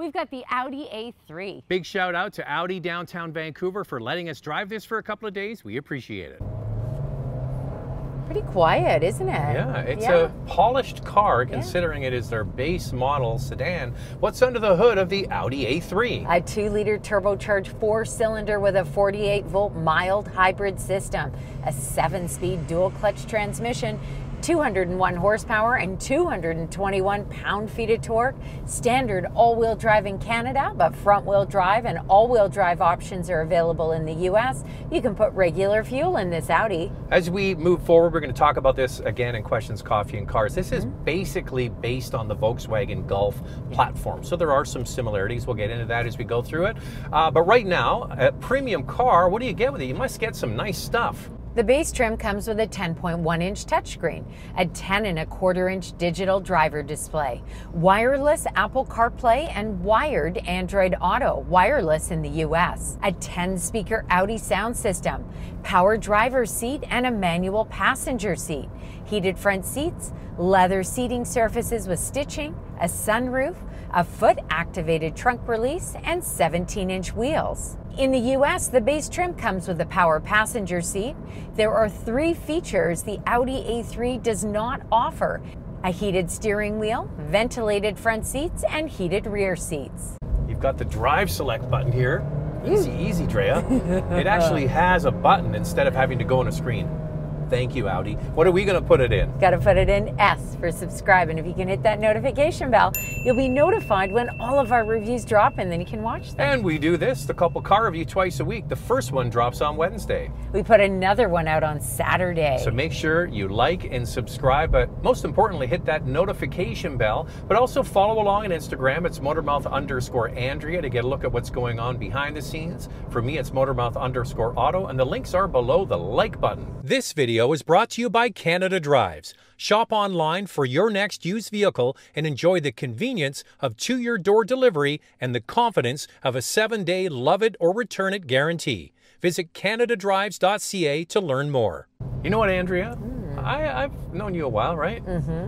We've got the Audi A3. Big shout out to Audi downtown Vancouver for letting us drive this for a couple of days. We appreciate it. Pretty quiet, isn't it? Yeah, it's a polished car considering it is their base model sedan. What's under the hood of the Audi A3? A 2-liter turbocharged 4-cylinder with a 48-volt mild hybrid system, a 7-speed dual-clutch transmission, 201 horsepower and 221 pound-feet of torque. Standard all-wheel drive in Canada, but front-wheel drive and all-wheel drive options are available in the US. You can put regular fuel in this Audi. As we move forward, we're going to talk about this again in Questions, Coffee and Cars. This is basically based on the Volkswagen Golf platform, so there are some similarities. We'll get into that as we go through it. But right now, a premium car, what do you get with it? You must get some nice stuff. The base trim comes with a 10.1-inch touchscreen, a 10.25-inch digital driver display, wireless Apple Carplay and wired Android Auto, wireless in the US, a 10-speaker Audi sound system, power driver's seat and a manual passenger seat, heated front seats, leather seating surfaces with stitching, a sunroof, a foot-activated trunk release, and 17-inch wheels. In the US, the base trim comes with a power passenger seat. There are 3 features the Audi A3 does not offer: a heated steering wheel, ventilated front seats, and heated rear seats. You've got the drive select button here. Easy, easy, Drea. It actually has a button instead of having to go on a screen. Thank you, Audi. What are we going to put it in? Got to put it in S for subscribe. And if you can hit that notification bell, you'll be notified when all of our reviews drop, and then you can watch them. And we do this, the couple car review, twice a week. The first one drops on Wednesday. We put another one out on Saturday. So make sure you like and subscribe, but most importantly, hit that notification bell. But also follow along on Instagram. It's Motormouth_Andrea to get a look at what's going on behind the scenes. For me, it's Motormouth_Auto, and the links are below the like button. This video is brought to you by Canada Drives. Shop online for your next used vehicle and enjoy the convenience of to-your-door delivery and the confidence of a 7-day love it or return it guarantee. Visit canadadrives.ca to learn more. You know what, Andrea? I've known you a while, right?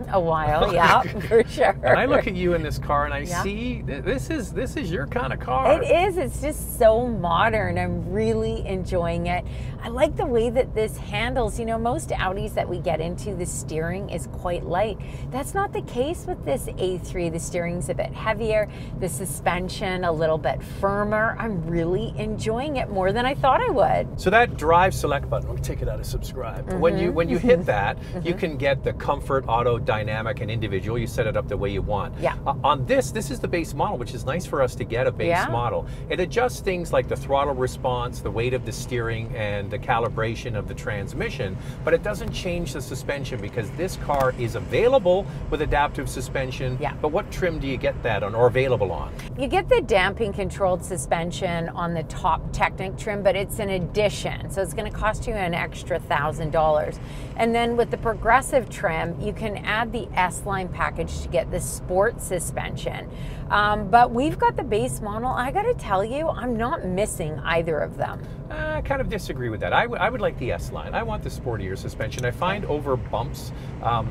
A while, yeah, for sure. And I look at you in this car and I see this is your kind of car. It is. It's just so modern. I'm really enjoying it. I like the way that this handles. You know, most Audis that we get into, the steering is quite light. That's not the case with this A3. The steering's a bit heavier, the suspension a little bit firmer. I'm really enjoying it more than I thought I would. So that drive select button, let me take it out of subscribe. When you hit that, you can get the comfort, auto, dynamic, and individual. You set it up the way you want. Yeah. On this is the base model, which is nice for us to get a base model. It adjusts things like the throttle response, the weight of the steering, and the calibration of the transmission, but it doesn't change the suspension because this car is available with adaptive suspension. Yeah. But what trim do you get that on, or available on? You get the damping controlled suspension on the top Technic trim, but it's an addition, so it's going to cost you an extra $1,000. And then with the progressive trim, you can add the S-Line package to get the sport suspension. But we've got the base model. I got to tell you, I'm not missing either of them. I kind of disagree with that. I would like the S-Line. I want the sportier suspension. I find over bumps,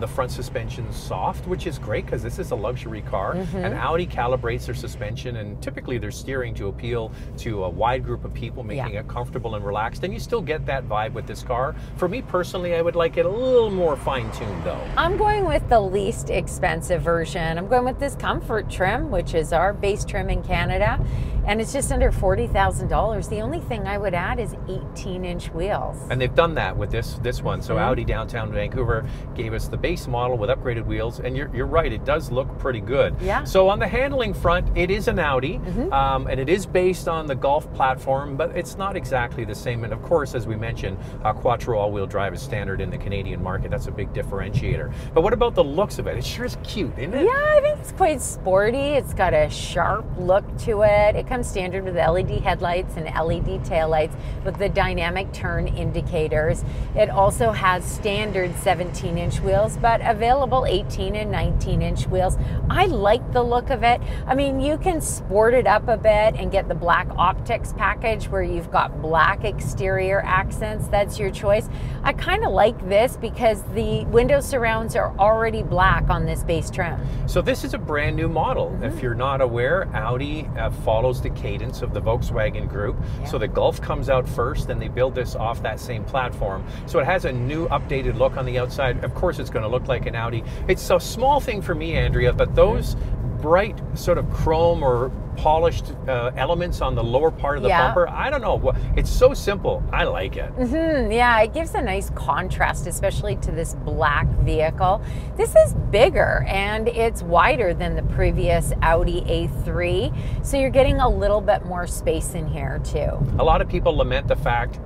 the front suspension's soft, which is great because this is a luxury car. And Audi calibrates their suspension and typically their steering to appeal to a wide group of people, making it comfortable and relaxed. And you still get that vibe with this car. For me personally, I would like it a little more fine-tuned though. I'm going with the least expensive version. I'm going with this comfort trim, which is our base trim in Canada. And it's just under $40,000. The only thing I would add is 18-inch wheels. And they've done that with this one. So Audi downtown Vancouver gave us the base model with upgraded wheels, and you're right, it does look pretty good. Yeah. So on the handling front, it is an Audi, and it is based on the Golf platform, but it's not exactly the same. And of course, as we mentioned, Quattro all-wheel drive is standard in the Canadian market. That's a big differentator. But what about the looks of it? It sure is cute, isn't it? Yeah, I think it's quite sporty. It's got a sharp look to it. It comes standard with LED headlights and LED taillights. with the dynamic turn indicators. It also has standard 17-inch wheels, but available 18 and 19-inch wheels. I like the look of it. I mean, you can sport it up a bit and get the black optics package where you've got black exterior accents. That's your choice. I kind of like this because the window surrounds are already black on this base trim. So this is a brand new model. If you're not aware, Audi follows the cadence of the Volkswagen Group. So the Golf comes out first, and they build this off that same platform. So it has a new updated look on the outside. Of course, it's going to look like an Audi. It's a small thing for me, Andrea, but those bright sort of chrome or polished elements on the lower part of the bumper, I don't know, it's so simple. I like it. Yeah, it gives a nice contrast, especially to this black vehicle. This is bigger and it's wider than the previous Audi A3, so you're getting a little bit more space in here too. A lot of people lament the fact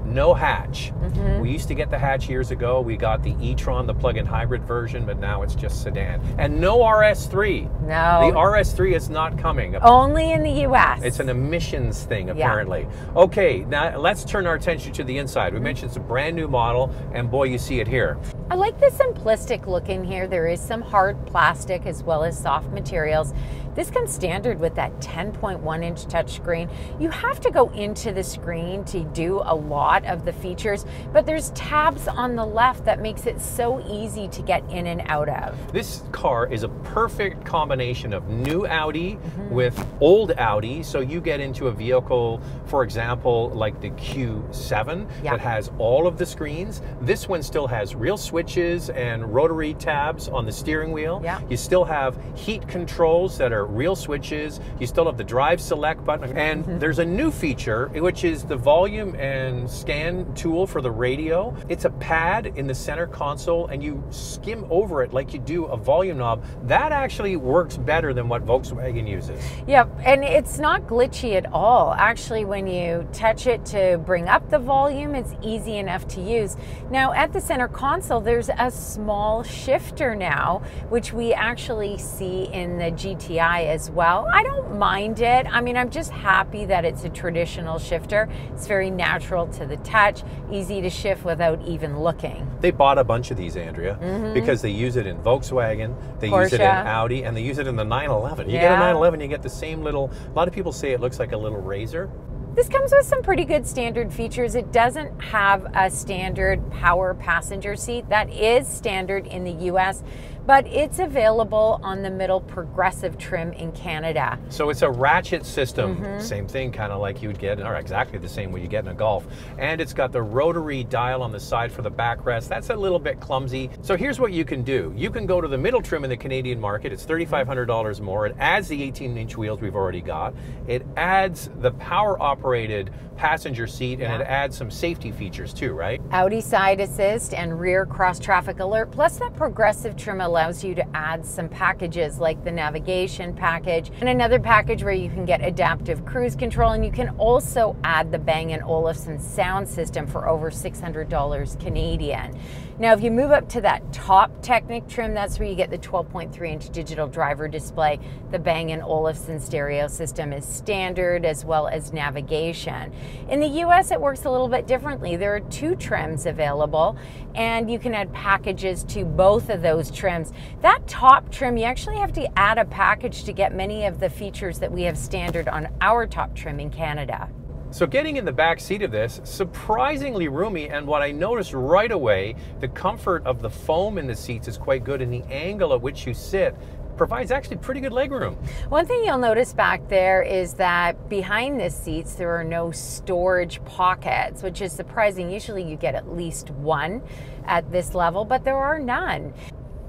no hatch. We used to get the hatch years ago. We got the e-tron, the plug-in hybrid version, but now it's just sedan. And no RS3. No. The RS3 is not coming. Only in the US. It's an emissions thing, apparently. Okay, now let's turn our attention to the inside. We mentioned it's a brand new model, and boy, you see it here. I like the simplistic look in here. There is some hard plastic as well as soft materials. This comes standard with that 10.1-inch touchscreen. You have to go into the screen to do a lot of the features, but there's tabs on the left that makes it so easy to get in and out of. This car is a perfect combination of new Audi with old Audi, so you get into a vehicle, for example, like the Q7 that has all of the screens. This one still has real switches and rotary tabs on the steering wheel. You still have heat controls that are real switches. You still have the drive select button, and there's a new feature, which is the volume and scan tool for the radio. It's a pad in the center console, and you skim over it like you do a volume knob. That actually works better than what Volkswagen uses. Yep, and it's not glitchy at all. Actually, when you touch it to bring up the volume, it's easy enough to use. Now, at the center console, there's a small shifter now, which we actually see in the GTI as well. I don't mind it. I mean, I'm just happy that it's a traditional shifter. It's very natural to the touch, easy to shift without even looking. They bought a bunch of these, Andrea, because they use it in Volkswagen, they use it in Audi, and they use it in the 911. You get a 911, you get the same little, a lot of people say it looks like a little Razor. This comes with some pretty good standard features. It doesn't have a standard power passenger seat. That is standard in the US, but it's available on the middle progressive trim in Canada. So it's a ratchet system, same thing kind of like you would get, or exactly the same way you get in a Golf. And it's got the rotary dial on the side for the backrest. That's a little bit clumsy. So here's what you can do. You can go to the middle trim in the Canadian market. It's $3,500 more. It adds the 18-inch wheels we've already got. It adds the power operated passenger seat, and it adds some safety features too, right? Audi side assist and rear cross traffic alert, plus that progressive trim allows you to add some packages like the navigation package and another package where you can get adaptive cruise control, and you can also add the Bang and Olufsen sound system for over $600 Canadian. Now, if you move up to that top Technic trim, that's where you get the 12.3-inch digital driver display. The Bang & Olufsen stereo system is standard, as well as navigation. In the US, it works a little bit differently. There are two trims available, and you can add packages to both of those trims. That top trim, you actually have to add a package to get many of the features that we have standard on our top trim in Canada. So getting in the back seat of this, surprisingly roomy, and what I noticed right away, the comfort of the foam in the seats is quite good, and the angle at which you sit provides actually pretty good legroom. One thing you'll notice back there is that behind the seats there are no storage pockets, which is surprising. Usually you get at least one at this level, but there are none.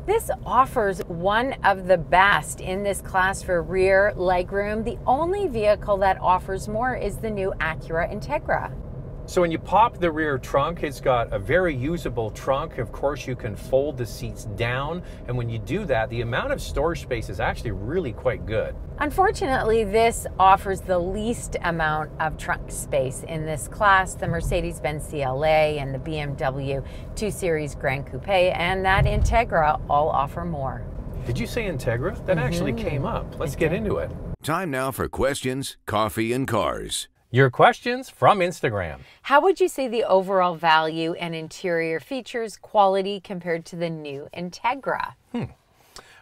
This offers one of the best in this class for rear legroom. The only vehicle that offers more is the new Acura Integra. So when you pop the rear trunk, it's got a very usable trunk. Of course, you can fold the seats down, and when you do that, the amount of storage space is actually really quite good. Unfortunately, this offers the least amount of trunk space in this class. The Mercedes-Benz CLA and the BMW 2 Series Grand Coupe and that Integra all offer more. Did you say Integra? That actually came up. Let's get into it. Time now for questions, coffee, and cars. Your questions from Instagram. How would you say the overall value and interior features quality compared to the new Integra?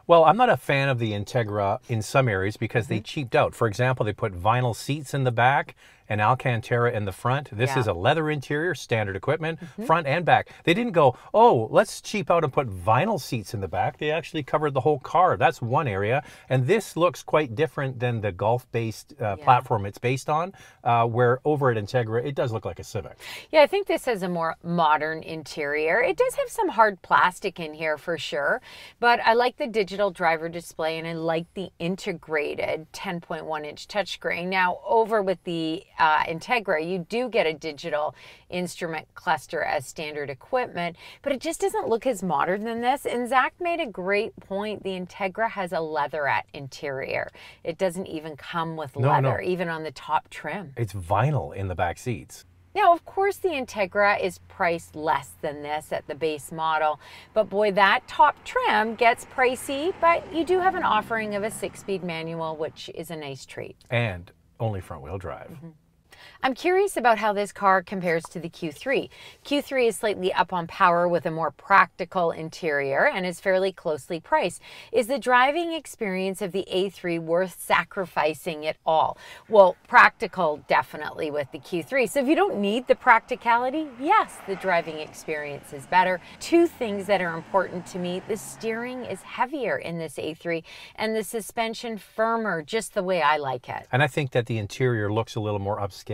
Well, I'm not a fan of the Integra in some areas because they cheaped out. For example, they put vinyl seats in the back and Alcantara in the front. This is a leather interior, standard equipment, front and back. They didn't go, oh, let's cheap out and put vinyl seats in the back. They actually covered the whole car. That's one area. And this looks quite different than the Golf-based platform it's based on, where over at Integra, it does look like a Civic. Yeah, I think this has a more modern interior. It does have some hard plastic in here for sure, but I like the digital driver display and I like the integrated 10.1-inch touchscreen. Now, over with the Integra, you do get a digital instrument cluster as standard equipment, but it just doesn't look as modern than this. And Zach made a great point. The Integra has a leatherette interior. It doesn't even come with leather, even on the top trim. It's vinyl in the back seats. Now, of course, the Integra is priced less than this at the base model, but boy, that top trim gets pricey, but you do have an offering of a 6-speed manual, which is a nice treat. And only front-wheel drive. I'm curious about how this car compares to the Q3. Q3 is slightly up on power with a more practical interior and is fairly closely priced. Is the driving experience of the A3 worth sacrificing it all? Well, practical definitely with the Q3. So if you don't need the practicality, yes, the driving experience is better. Two things that are important to me: the steering is heavier in this A3 and the suspension firmer, just the way I like it. And I think that the interior looks a little more upscale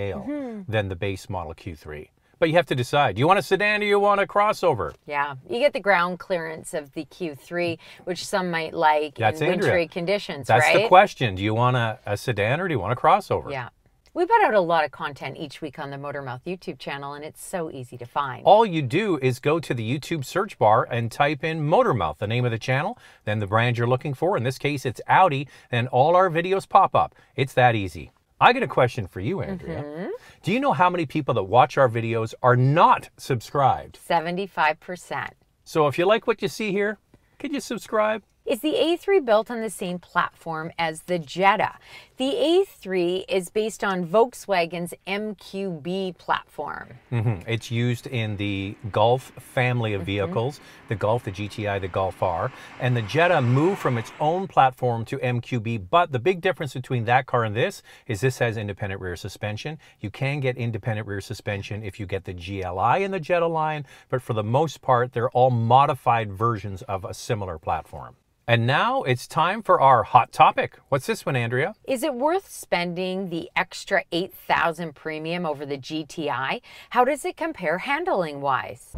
than the base model Q3. But you have to decide, do you want a sedan or you want a crossover? Yeah, you get the ground clearance of the Q3, which some might like in wintry conditions, right? That's the question. Do you want a sedan or do you want a crossover? Yeah. We put out a lot of content each week on the Motormouth YouTube channel, and it's so easy to find. All you do is go to the YouTube search bar and type in Motormouth, the name of the channel, then the brand you're looking for. In this case, it's Audi, and all our videos pop up. It's that easy. I got a question for you, Andrea. Do you know how many people that watch our videos are not subscribed? 75%. So if you like what you see here, could you subscribe? Is the A3 built on the same platform as the Jetta? The A3 is based on Volkswagen's MQB platform. It's used in the Golf family of vehicles, the Golf, the GTI, the Golf R, and the Jetta moved from its own platform to MQB, but the big difference between that car and this is this has independent rear suspension. You can get independent rear suspension if you get the GLI in the Jetta line, but for the most part, they're all modified versions of a similar platform. And now it's time for our hot topic. What's this one, Andrea? Is it worth spending the extra $8,000 premium over the GTI? How does it compare handling-wise?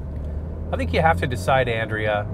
I think you have to decide, Andrea,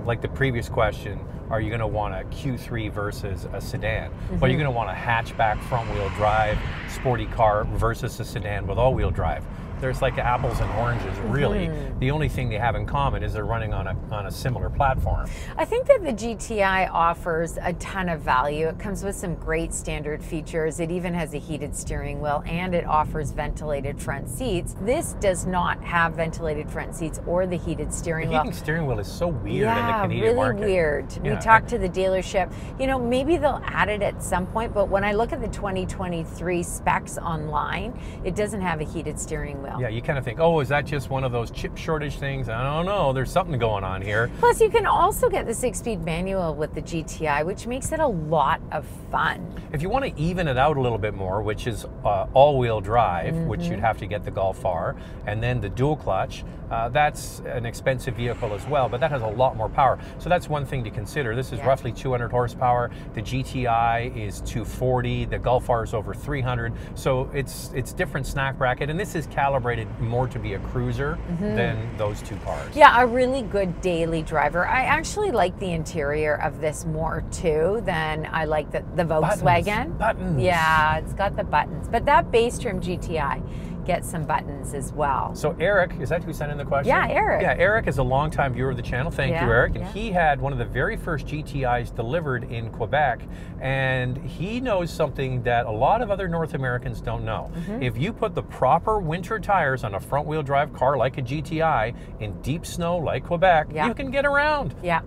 like the previous question, are you going to want a Q3 versus a sedan? Or are you going to want a hatchback front-wheel drive sporty car versus a sedan with all-wheel drive? There's like apples and oranges, really. The only thing they have in common is they're running on a similar platform. I think that the GTI offers a ton of value. It comes with some great standard features. It even has a heated steering wheel and it offers ventilated front seats. This does not have ventilated front seats or the heated steering wheel. The heating steering wheel is so weird in the Canadian market. Really weird. We talked to the dealership. You know, maybe they'll add it at some point, but when I look at the 2023 specs online, it doesn't have a heated steering wheel. Yeah, you kind of think, oh, is that just one of those chip shortage things? I don't know. There's something going on here. Plus, you can also get the 6-speed manual with the GTI, which makes it a lot of fun. If you want to even it out a little bit more, which is all-wheel drive, which you'd have to get the Golf R, and then the dual clutch, that's an expensive vehicle as well, but that has a lot more power. So that's one thing to consider. This is roughly 200 horsepower. The GTI is 240. The Golf R is over 300. So it's different snack bracket, and this is calibrated more to be a cruiser than those two cars. Yeah, a really good daily driver. I actually like the interior of this more too than I like the Volkswagen. Buttons. Yeah, it's got the buttons. But that base trim GTI gets some buttons as well. So Eric, is that who sent in the question? Yeah, Eric. Yeah, Eric is a longtime viewer of the channel. Thank you, Eric. And he had one of the very first GTIs delivered in Quebec, and he knows something that a lot of other North Americans don't know. If you put the proper winter tires on a front-wheel drive car like a GTI in deep snow like Quebec, you can get around. Yeah.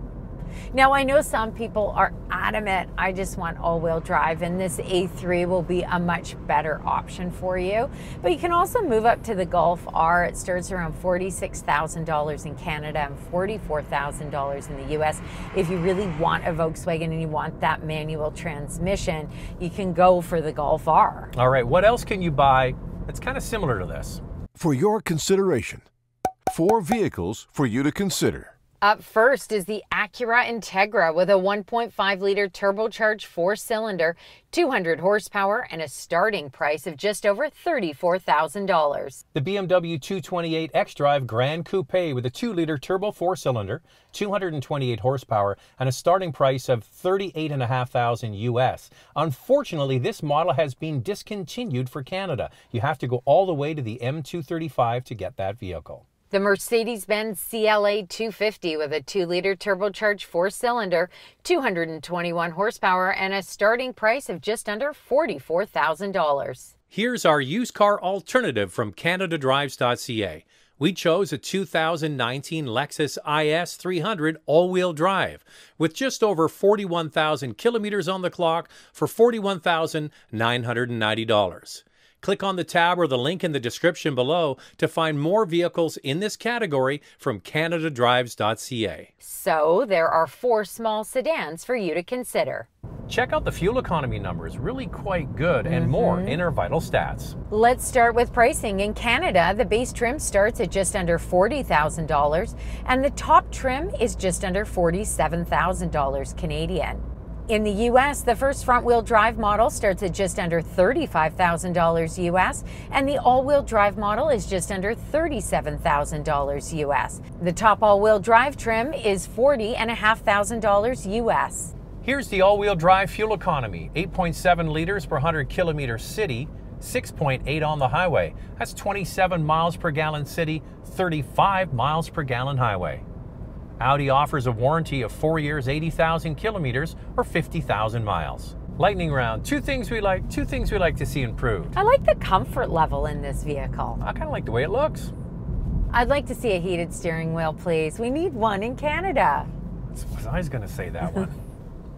Now, I know some people are adamant, I just want all-wheel drive, and this A3 will be a much better option for you. But you can also move up to the Golf R. It starts around $46,000 in Canada and $44,000 in the US. If you really want a Volkswagen and you want that manual transmission, you can go for the Golf R. All right, what else can you buy that's kind of similar to this? For your consideration, 4 vehicles for you to consider. Up first is the Acura Integra with a 1.5-liter turbocharged 4-cylinder, 200 horsepower, and a starting price of just over $34,000. The BMW 228 xDrive Grand Coupe with a 2-liter turbo 4-cylinder, 228 horsepower, and a starting price of $38,500 US. Unfortunately, this model has been discontinued for Canada. You have to go all the way to the M235 to get that vehicle. The Mercedes-Benz CLA 250 with a 2-liter turbocharged 4-cylinder, 221 horsepower, and a starting price of just under $44,000. Here's our used car alternative from CanadaDrives.ca. We chose a 2019 Lexus IS 300 all-wheel drive with just over 41,000 kilometers on the clock for $41,990. Click on the tab or the link in the description below to find more vehicles in this category from CanadaDrives.ca. So there are 4 small sedans for you to consider. Check out the fuel economy numbers, really quite good, and more in our vital stats. Let's start with pricing. In Canada, the base trim starts at just under $40,000 and the top trim is just under $47,000 Canadian. In the US, the first front-wheel drive model starts at just under $35,000 US, and the all-wheel drive model is just under $37,000 US. The top all-wheel drive trim is $40,500 US. Here's the all-wheel drive fuel economy, 8.7 liters per 100 kilometers city, 6.8 on the highway. That's 27 miles per gallon city, 35 miles per gallon highway. Audi offers a warranty of 4 years, 80,000 kilometers, or 50,000 miles. Lightning round, two things we like to see improved. I like the comfort level in this vehicle. I kind of like the way it looks. I'd like to see a heated steering wheel, please. We need one in Canada. I was going to say that one.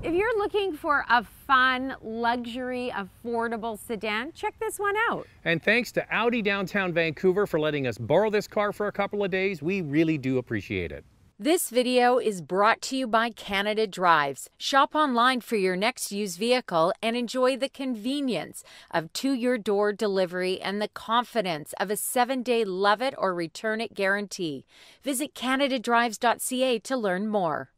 If you're looking for a fun, luxury, affordable sedan, check this one out. And thanks to Audi Downtown Vancouver for letting us borrow this car for a couple of days. We really do appreciate it. This video is brought to you by Canada Drives. Shop online for your next used vehicle and enjoy the convenience of to-your-door delivery and the confidence of a 7-day love it or return it guarantee. Visit CanadaDrives.ca to learn more.